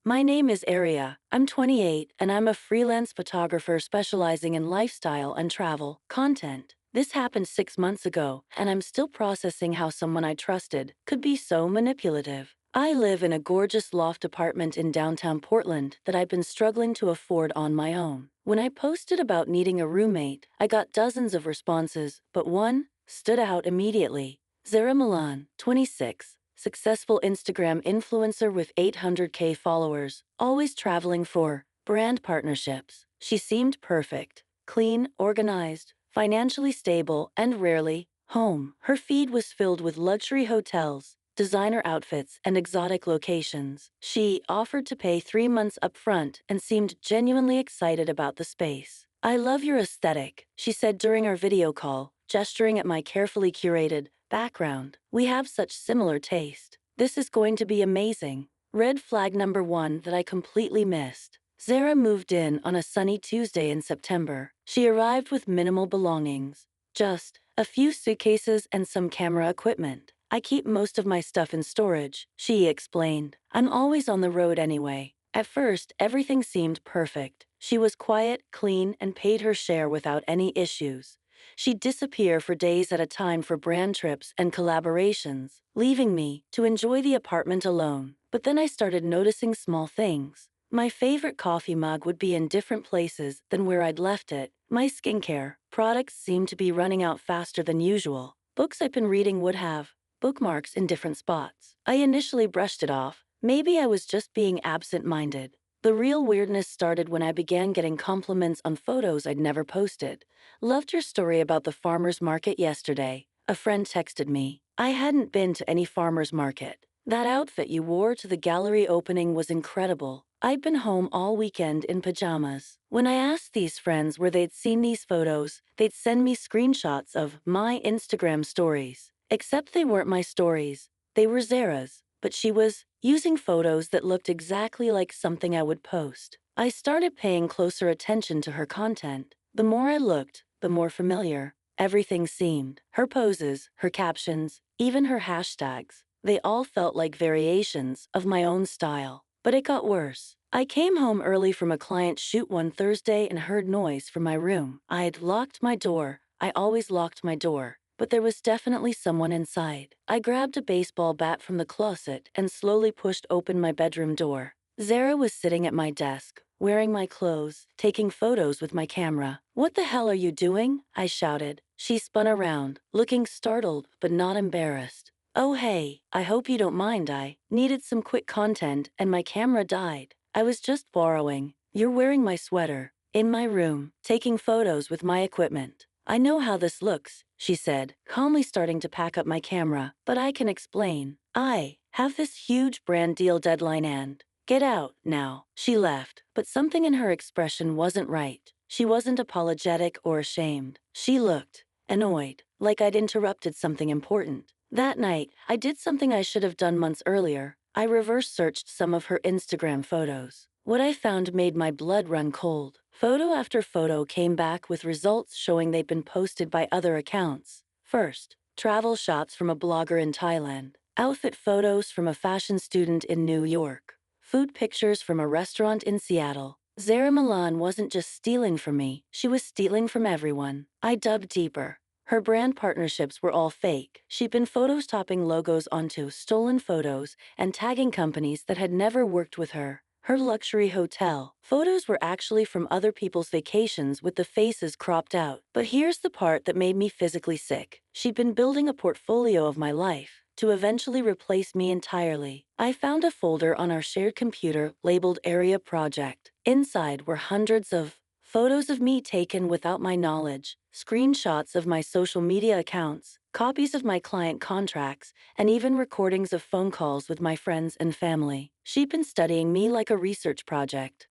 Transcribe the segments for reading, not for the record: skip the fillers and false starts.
My name is Aria. I'm 28 and I'm a freelance photographer specializing in lifestyle and travel content. This happened 6 months ago, and I'm still processing how someone I trusted could be so manipulative. I live in a gorgeous loft apartment in downtown Portland that I've been struggling to afford on my own. When I posted about needing a roommate, I got dozens of responses, but one stood out immediately. Zara Milan, 26. Successful Instagram influencer with 800K followers, always traveling for brand partnerships. She seemed perfect, clean, organized, financially stable, and rarely home. Her feed was filled with luxury hotels, designer outfits, and exotic locations. She offered to pay 3 months upfront and seemed genuinely excited about the space. "I love your aesthetic," she said during our video call, gesturing at my carefully curated background. "We have such similar taste. This is going to be amazing." Red flag number one that I completely missed. Zara moved in on a sunny Tuesday in September. She arrived with minimal belongings, just a few suitcases and some camera equipment. "I keep most of my stuff in storage," she explained. "I'm always on the road anyway." At first, everything seemed perfect. She was quiet, clean, and paid her share without any issues. She'd disappear for days at a time for brand trips and collaborations, leaving me to enjoy the apartment alone. But then I started noticing small things. My favorite coffee mug would be in different places than where I'd left it. My skincare products seemed to be running out faster than usual. Books I've been reading would have bookmarks in different spots. I initially brushed it off. Maybe I was just being absent-minded. The real weirdness started when I began getting compliments on photos I'd never posted. "Loved your story about the farmer's market yesterday," a friend texted me. "I hadn't been to any farmer's market. That outfit you wore to the gallery opening was incredible. I'd been home all weekend in pajamas." When I asked these friends where they'd seen these photos, they'd send me screenshots of my Instagram stories. Except they weren't my stories. They were Zara's, but she was using photos that looked exactly like something I would post. I started paying closer attention to her content. The more I looked, the more familiar everything seemed. Her poses, her captions, even her hashtags. They all felt like variations of my own style. But it got worse. I came home early from a client shoot one Thursday and heard noise from my room. I'd locked my door. I always locked my door. But there was definitely someone inside. I grabbed a baseball bat from the closet and slowly pushed open my bedroom door. Zara was sitting at my desk, wearing my clothes, taking photos with my camera. "What the hell are you doing?" I shouted. She spun around, looking startled but not embarrassed. "Oh hey, I hope you don't mind. I needed some quick content and my camera died. I was just borrowing. You're wearing my sweater. In my room, taking photos with my equipment. I know how this looks," she said, calmly starting to pack up my camera. "But I can explain. I have this huge brand deal deadline and get out now." She left, but something in her expression wasn't right. She wasn't apologetic or ashamed. She looked annoyed, like I'd interrupted something important. That night, I did something I should have done months earlier. I reverse searched some of her Instagram photos. What I found made my blood run cold. Photo after photo came back with results showing they'd been posted by other accounts. First, travel shots from a blogger in Thailand. Outfit photos from a fashion student in New York. Food pictures from a restaurant in Seattle. Zara Milan wasn't just stealing from me, she was stealing from everyone. I dug deeper. Her brand partnerships were all fake. She'd been photoshopping logos onto stolen photos and tagging companies that had never worked with her. Her luxury hotel photos were actually from other people's vacations with the faces cropped out. But here's the part that made me physically sick. She'd been building a portfolio of my life to eventually replace me entirely. I found a folder on our shared computer labeled Area Project. Inside were hundreds of photos of me taken without my knowledge, screenshots of my social media accounts, copies of my client contracts, and even recordings of phone calls with my friends and family. She'd been studying me like a research project.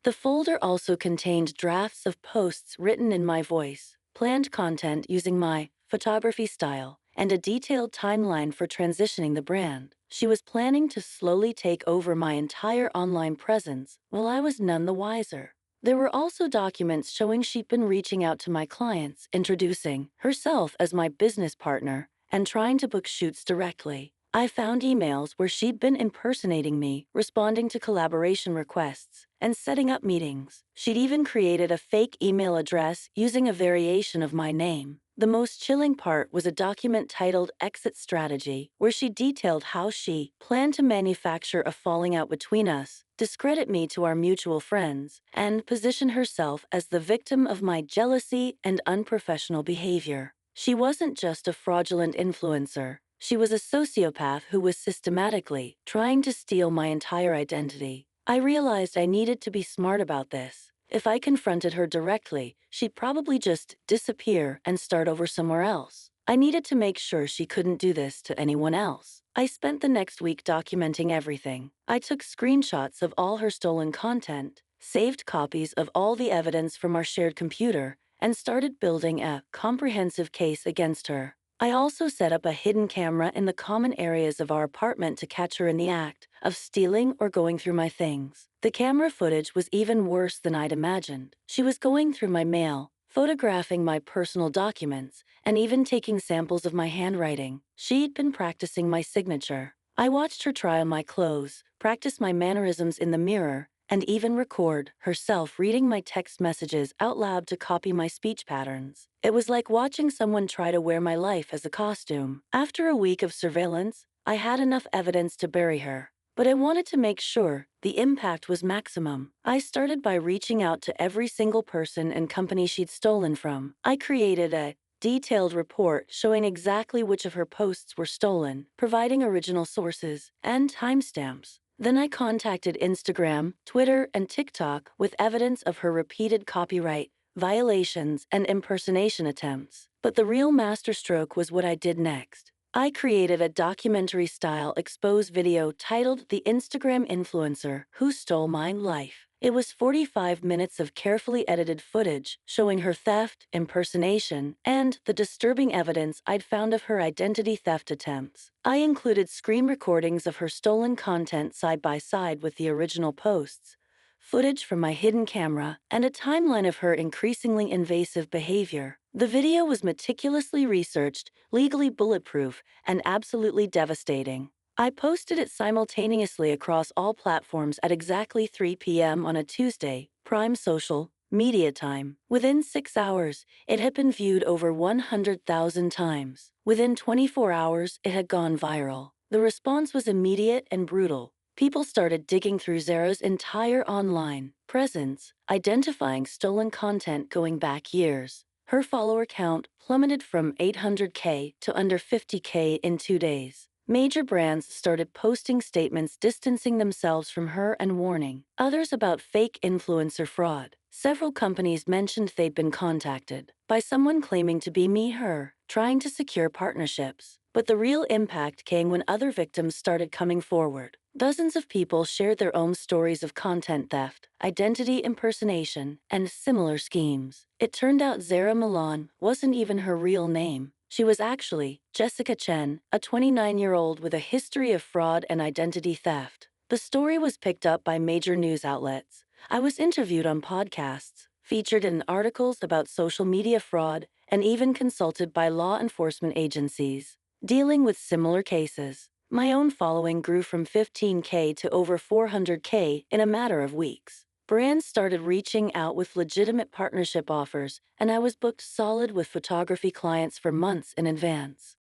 The folder also contained drafts of posts written in my voice, planned content using my photography style, and a detailed timeline for transitioning the brand. She was planning to slowly take over my entire online presence, while I was none the wiser. There were also documents showing she'd been reaching out to my clients, introducing herself as my business partner, and trying to book shoots directly. I found emails where she'd been impersonating me, responding to collaboration requests, and setting up meetings. She'd even created a fake email address using a variation of my name. The most chilling part was a document titled Exit Strategy, where she detailed how she planned to manufacture a falling out between us, discredit me to our mutual friends, and position herself as the victim of my jealousy and unprofessional behavior. She wasn't just a fraudulent influencer. She was a sociopath who was systematically trying to steal my entire identity. I realized I needed to be smart about this. If I confronted her directly, she'd probably just disappear and start over somewhere else. I needed to make sure she couldn't do this to anyone else. I spent the next week documenting everything. I took screenshots of all her stolen content, saved copies of all the evidence from our shared computer, and started building a comprehensive case against her. I also set up a hidden camera in the common areas of our apartment to catch her in the act of stealing or going through my things. The camera footage was even worse than I'd imagined. She was going through my mail, photographing my personal documents, and even taking samples of my handwriting. She'd been practicing my signature. I watched her try on my clothes, practice my mannerisms in the mirror, and even record herself reading my text messages out loud to copy my speech patterns. It was like watching someone try to wear my life as a costume. After a week of surveillance, I had enough evidence to bury her. But I wanted to make sure the impact was maximum. I started by reaching out to every single person and company she'd stolen from. I created a detailed report showing exactly which of her posts were stolen, providing original sources and timestamps. Then I contacted Instagram, Twitter, and TikTok with evidence of her repeated copyright violations and impersonation attempts. But the real masterstroke was what I did next. I created a documentary-style expose video titled The Instagram Influencer Who Stole My Life. It was 45 minutes of carefully edited footage showing her theft, impersonation, and the disturbing evidence I'd found of her identity theft attempts. I included screen recordings of her stolen content side by side with the original posts, footage from my hidden camera, and a timeline of her increasingly invasive behavior. The video was meticulously researched, legally bulletproof, and absolutely devastating. I posted it simultaneously across all platforms at exactly 3 p.m. on a Tuesday, prime social media time. Within 6 hours, it had been viewed over 100,000 times. Within 24 hours, it had gone viral. The response was immediate and brutal. People started digging through Zara's entire online presence, identifying stolen content going back years. Her follower count plummeted from 800K to under 50K in 2 days. Major brands started posting statements distancing themselves from her and warning others about fake influencer fraud. Several companies mentioned they'd been contacted by someone claiming to be her, trying to secure partnerships. But the real impact came when other victims started coming forward. Dozens of people shared their own stories of content theft, identity impersonation, and similar schemes. It turned out Zara Milan wasn't even her real name. She was actually Jessica Chen, a 29-year-old with a history of fraud and identity theft. The story was picked up by major news outlets. I was interviewed on podcasts, featured in articles about social media fraud, and even consulted by law enforcement agencies dealing with similar cases. My own following grew from 15K to over 400K in a matter of weeks. Brands started reaching out with legitimate partnership offers, and I was booked solid with photography clients for months in advance.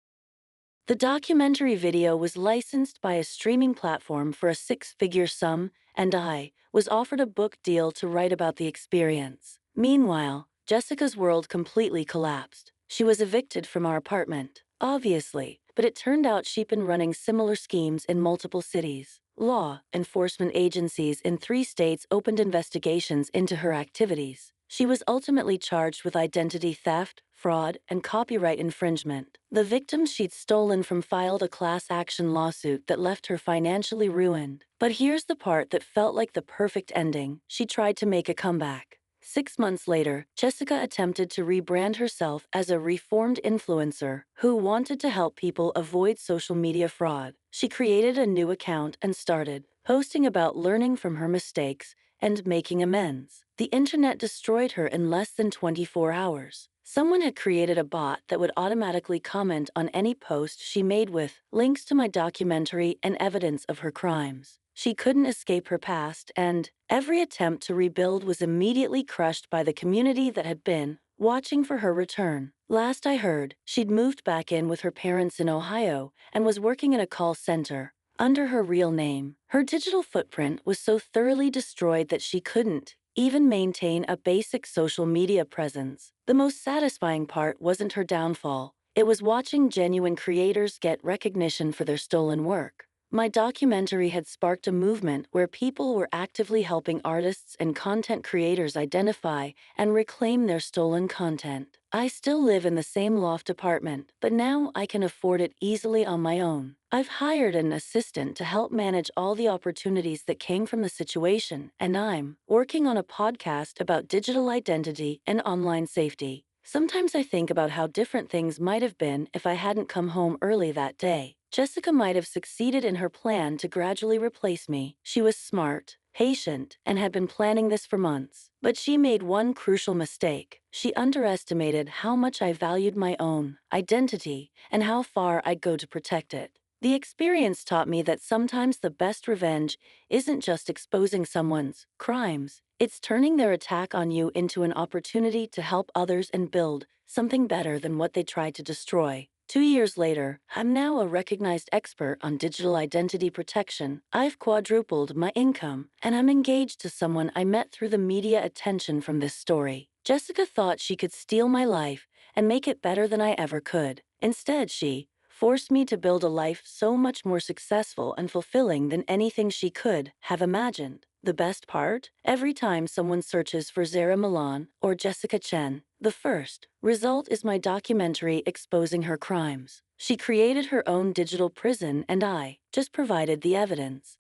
The documentary video was licensed by a streaming platform for a six-figure sum, and I was offered a book deal to write about the experience. Meanwhile, Jessica's world completely collapsed. She was evicted from our apartment, obviously, but it turned out she'd been running similar schemes in multiple cities. Law enforcement agencies in 3 states opened investigations into her activities. She was ultimately charged with identity theft, fraud, and copyright infringement. The victims she'd stolen from filed a class action lawsuit that left her financially ruined. But here's the part that felt like the perfect ending. She tried to make a comeback. 6 months later, Jessica attempted to rebrand herself as a reformed influencer who wanted to help people avoid social media fraud. She created a new account and started posting about learning from her mistakes and making amends. The internet destroyed her in less than 24 hours. Someone had created a bot that would automatically comment on any post she made with links to my documentary and evidence of her crimes. She couldn't escape her past, and every attempt to rebuild was immediately crushed by the community that had been watching for her return. Last I heard, she'd moved back in with her parents in Ohio and was working in a call center under her real name. Her digital footprint was so thoroughly destroyed that she couldn't even maintain a basic social media presence. The most satisfying part wasn't her downfall. It was watching genuine creators get recognition for their stolen work. My documentary had sparked a movement where people were actively helping artists and content creators identify and reclaim their stolen content. I still live in the same loft apartment, but now I can afford it easily on my own. I've hired an assistant to help manage all the opportunities that came from the situation, and I'm working on a podcast about digital identity and online safety. Sometimes I think about how different things might have been if I hadn't come home early that day. Jessica might have succeeded in her plan to gradually replace me. She was smart, patient, and had been planning this for months. But she made one crucial mistake. She underestimated how much I valued my own identity and how far I'd go to protect it. The experience taught me that sometimes the best revenge isn't just exposing someone's crimes, it's turning their attack on you into an opportunity to help others and build something better than what they tried to destroy. 2 years later, I'm now a recognized expert on digital identity protection. I've quadrupled my income, and I'm engaged to someone I met through the media attention from this story. Jessica thought she could steal my life and make it better than I ever could. Instead, she forced me to build a life so much more successful and fulfilling than anything she could have imagined. The best part? Every time someone searches for Zara Milan or Jessica Chen, the first result is my documentary exposing her crimes. She created her own digital prison, and I just provided the evidence.